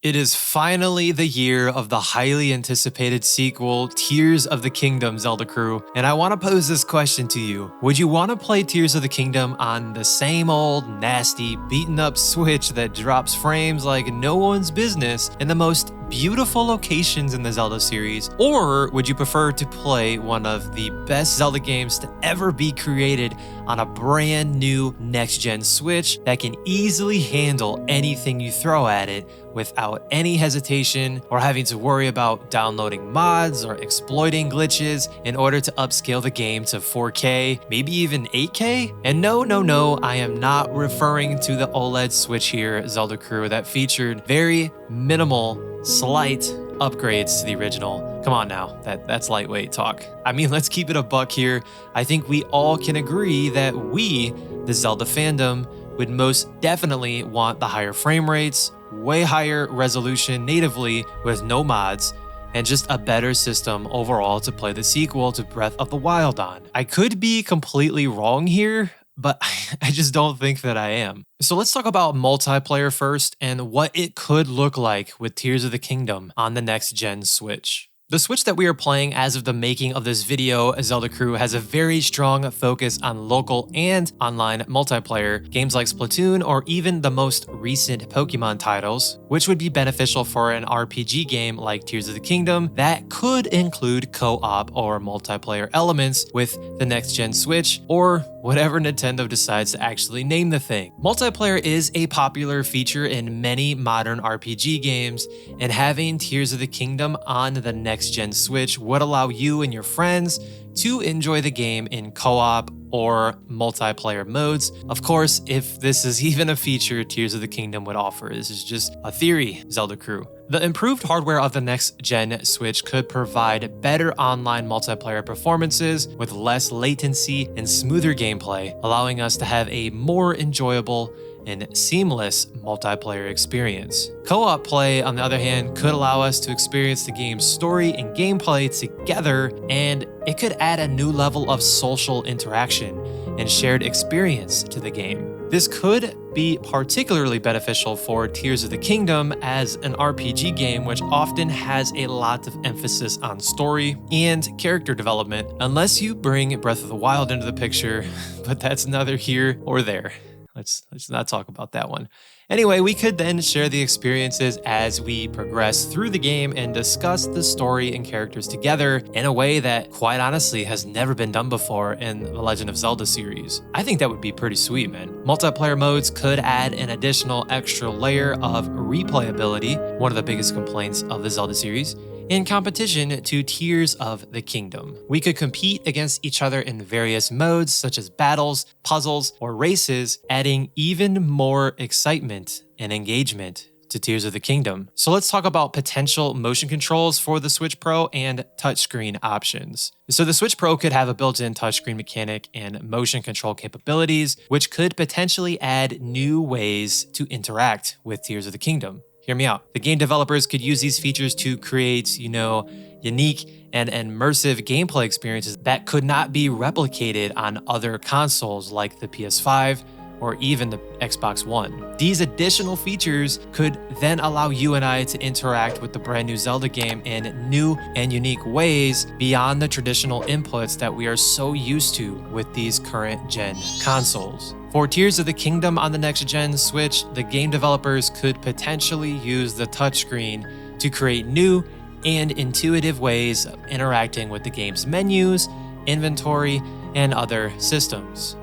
It is finally the year of the highly anticipated sequel, Tears of the Kingdom, Zelda crew, and I want to pose this question to you. Would you want to play Tears of the Kingdom on the same old, nasty, beaten up Switch that drops frames like no one's business in the most beautiful locations in the Zelda series? Or would you prefer to play one of the best Zelda games to ever be created on a brand new next-gen Switch that can easily handle anything you throw at it without any hesitation or having to worry about downloading mods or exploiting glitches in order to upscale the game to 4K, maybe even 8K? And no, I am not referring to the OLED Switch here, Zelda crew, that featured very minimal, slight upgrades to the original. Come on now, that's lightweight talk. I mean, let's keep it a buck here. I think we all can agree that we, the Zelda fandom, would most definitely want the higher frame rates, way higher resolution natively with no mods, and just a better system overall to play the sequel to Breath of the Wild on. I could be completely wrong here, but I just don't think that I am. So let's talk about multiplayer first and what it could look like with Tears of the Kingdom on the next gen Switch. The Switch that we are playing as of the making of this video, Zelda crew, has a very strong focus on local and online multiplayer, games like Splatoon or even the most recent Pokemon titles, which would be beneficial for an RPG game like Tears of the Kingdom that could include co-op or multiplayer elements with the next gen Switch or whatever Nintendo decides to actually name the thing. Multiplayer is a popular feature in many modern RPG games, and having Tears of the Kingdom on the next-gen Switch would allow you and your friends to enjoy the game in co-op or multiplayer modes. Of course, if this is even a feature Tears of the Kingdom would offer. This is just a theory, Zelda crew. The improved hardware of the next-gen Switch could provide better online multiplayer performances with less latency and smoother gameplay, allowing us to have a more enjoyable and seamless multiplayer experience. Co-op play, on the other hand, could allow us to experience the game's story and gameplay together, and it could add a new level of social interaction and shared experience to the game. This could be particularly beneficial for Tears of the Kingdom as an RPG game which often has a lot of emphasis on story and character development, unless you bring Breath of the Wild into the picture, but that's neither here or there. Let's not talk about that one. Anyway, we could then share the experiences as we progress through the game and discuss the story and characters together in a way that, quite honestly, has never been done before in the Legend of Zelda series. I think that would be pretty sweet, man. Multiplayer modes could add an additional extra layer of replayability, one of the biggest complaints of the Zelda series, in competition to Tears of the Kingdom. We could compete against each other in various modes such as battles, puzzles, or races, adding even more excitement and engagement to Tears of the Kingdom. So let's talk about potential motion controls for the Switch Pro and touchscreen options. So the Switch Pro could have a built-in touchscreen mechanic and motion control capabilities, which could potentially add new ways to interact with Tears of the Kingdom. Hear me out. The game developers could use these features to create, unique and immersive gameplay experiences that could not be replicated on other consoles like the PS5 or even the Xbox One. These additional features could then allow you and I to interact with the brand new Zelda game in new and unique ways beyond the traditional inputs that we are so used to with these current gen consoles. For Tears of the Kingdom on the next-gen Switch, the game developers could potentially use the touchscreen to create new and intuitive ways of interacting with the game's menus, inventory, and other systems.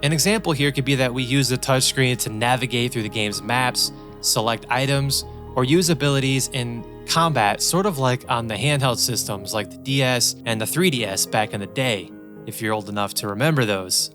An example here could be that we use the touchscreen to navigate through the game's maps, select items, or use abilities in combat, sort of like on the handheld systems like the DS and the 3DS back in the day, if you're old enough to remember those.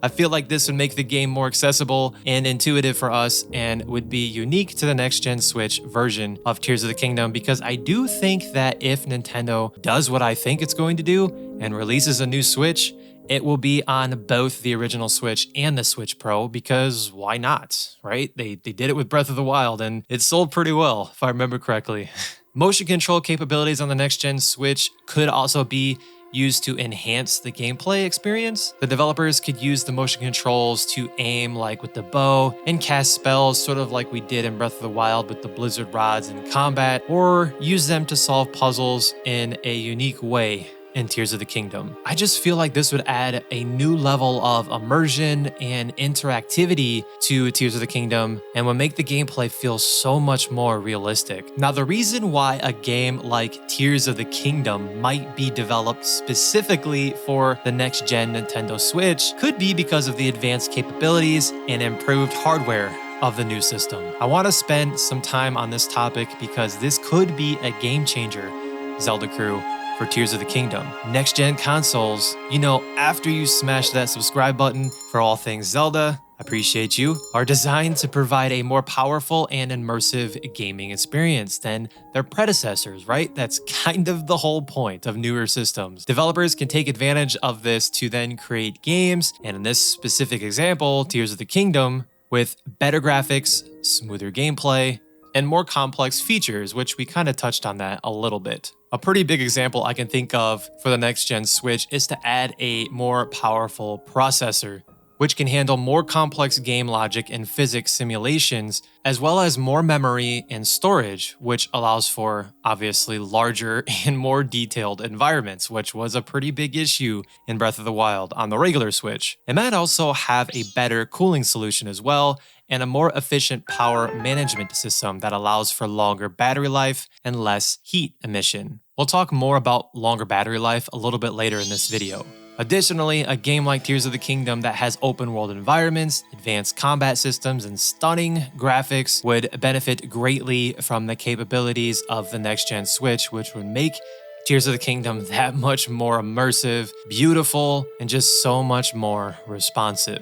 I feel like this would make the game more accessible and intuitive for us and would be unique to the next-gen Switch version of Tears of the Kingdom, because I do think that if Nintendo does what I think it's going to do and releases a new Switch, it will be on both the original Switch and the Switch Pro, because why not, right? They did it with Breath of the Wild and it sold pretty well, if I remember correctly. Motion control capabilities on the next-gen Switch could also be used to enhance the gameplay experience. The developers could use the motion controls to aim like with the bow and cast spells sort of like we did in Breath of the Wild with the blizzard rods in combat, or use them to solve puzzles in a unique way in Tears of the Kingdom. I just feel like this would add a new level of immersion and interactivity to Tears of the Kingdom and would make the gameplay feel so much more realistic. Now, the reason why a game like Tears of the Kingdom might be developed specifically for the next-gen Nintendo Switch could be because of the advanced capabilities and improved hardware of the new system. I want to spend some time on this topic because this could be a game changer, Zelda crew, for Tears of the Kingdom. Next-gen consoles, after you smash that subscribe button for all things Zelda, appreciate you, are designed to provide a more powerful and immersive gaming experience than their predecessors, right? That's kind of the whole point of newer systems. Developers can take advantage of this to then create games, and in this specific example, Tears of the Kingdom, with better graphics, smoother gameplay, and more complex features, which we kind of touched on that a little bit. A pretty big example I can think of for the next-gen Switch is to add a more powerful processor, which can handle more complex game logic and physics simulations, as well as more memory and storage, which allows for obviously larger and more detailed environments, which was a pretty big issue in Breath of the Wild on the regular Switch. It might also have a better cooling solution as well, and a more efficient power management system that allows for longer battery life and less heat emission. We'll talk more about longer battery life a little bit later in this video. Additionally, a game like Tears of the Kingdom that has open world environments, advanced combat systems, and stunning graphics would benefit greatly from the capabilities of the next-gen Switch, which would make Tears of the Kingdom that much more immersive, beautiful, and just so much more responsive.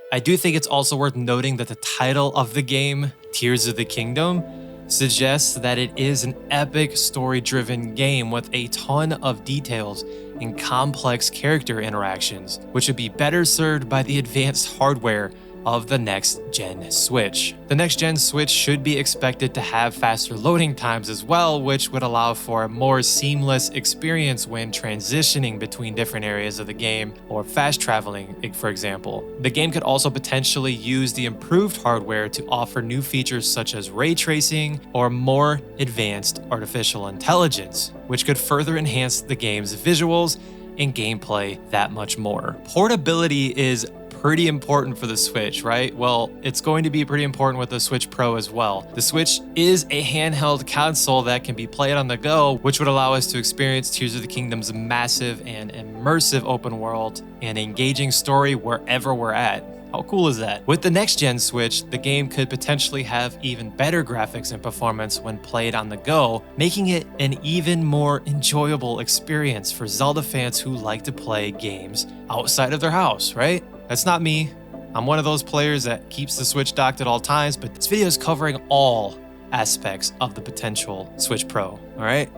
I do think it's also worth noting that the title of the game, Tears of the Kingdom, suggests that it is an epic story-driven game with a ton of details and complex character interactions, which would be better served by the advanced hardware of the next-gen Switch. The next-gen Switch should be expected to have faster loading times as well, which would allow for a more seamless experience when transitioning between different areas of the game or fast traveling, for example. The game could also potentially use the improved hardware to offer new features such as ray tracing or more advanced artificial intelligence, which could further enhance the game's visuals and gameplay that much more. Portability is pretty important for the Switch, right? Well, it's going to be pretty important with the Switch Pro as well. The Switch is a handheld console that can be played on the go, which would allow us to experience Tears of the Kingdom's massive and immersive open world and engaging story wherever we're at. How cool is that? With the next-gen Switch, the game could potentially have even better graphics and performance when played on the go, making it an even more enjoyable experience for Zelda fans who like to play games outside of their house, right? That's not me. I'm one of those players that keeps the Switch docked at all times, but this video is covering all aspects of the potential Switch Pro, all right?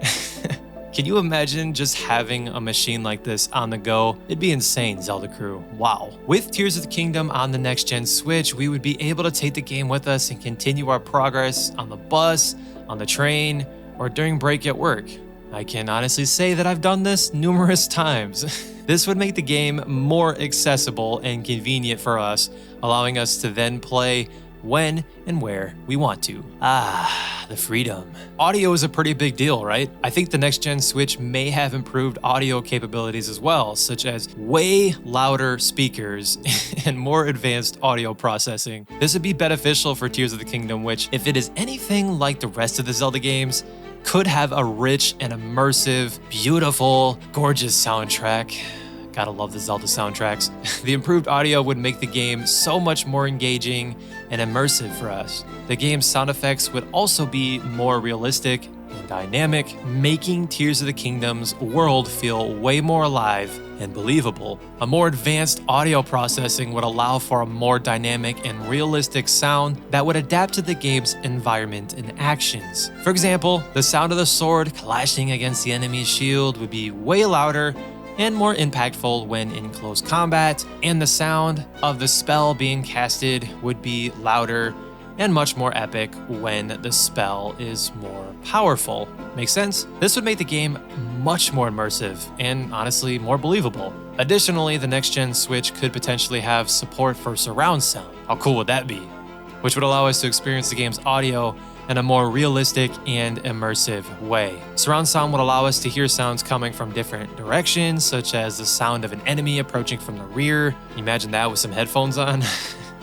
Can you imagine just having a machine like this on the go? It'd be insane, Zelda crew. Wow. With Tears of the Kingdom on the next-gen Switch, we would be able to take the game with us and continue our progress on the bus, on the train, or during break at work. I can honestly say that I've done this numerous times. This would make the game more accessible and convenient for us, allowing us to then play when and where we want to. Ah, the freedom. Audio is a pretty big deal, right? I think the next-gen Switch may have improved audio capabilities as well, such as way louder speakers and more advanced audio processing. This would be beneficial for Tears of the Kingdom, which, if it is anything like the rest of the Zelda games, could have a rich and immersive, beautiful, gorgeous soundtrack. Gotta love the Zelda soundtracks. The improved audio would make the game so much more engaging and immersive for us. The game's sound effects would also be more realistic and dynamic, making Tears of the Kingdom's world feel way more alive and believable. A more advanced audio processing would allow for a more dynamic and realistic sound that would adapt to the game's environment and actions. For example, the sound of the sword clashing against the enemy's shield would be way louder and more impactful when in close combat, and the sound of the spell being casted would be louder and much more epic when the spell is more powerful. Make sense? This would make the game much more immersive and honestly more believable. Additionally, the next-gen Switch could potentially have support for surround sound. How cool would that be? Which would allow us to experience the game's audio in a more realistic and immersive way. Surround sound would allow us to hear sounds coming from different directions, such as the sound of an enemy approaching from the rear. Imagine that with some headphones on.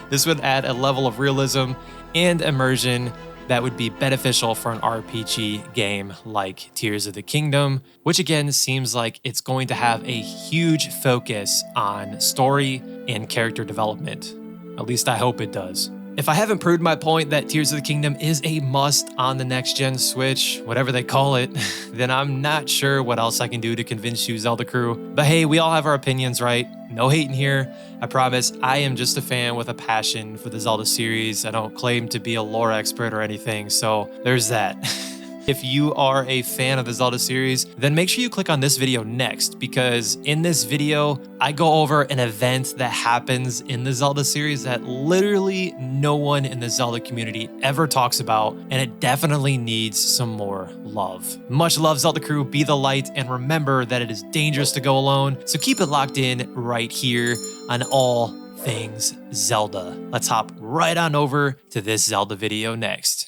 This would add a level of realism and immersion that would be beneficial for an RPG game like Tears of the Kingdom, which again seems like it's going to have a huge focus on story and character development. At least I hope it does. If I haven't proved my point that Tears of the Kingdom is a must on the next-gen Switch, whatever they call it, then I'm not sure what else I can do to convince you, Zelda crew. But hey, we all have our opinions, right? No hating here. I promise I am just a fan with a passion for the Zelda series. I don't claim to be a lore expert or anything, so there's that. If you are a fan of the Zelda series, then make sure you click on this video next, because in this video, I go over an event that happens in the Zelda series that literally no one in the Zelda community ever talks about, and it definitely needs some more love. Much love, Zelda crew, be the light, and remember that it is dangerous to go alone, so keep it locked in right here on all things Zelda. Let's hop right on over to this Zelda video next.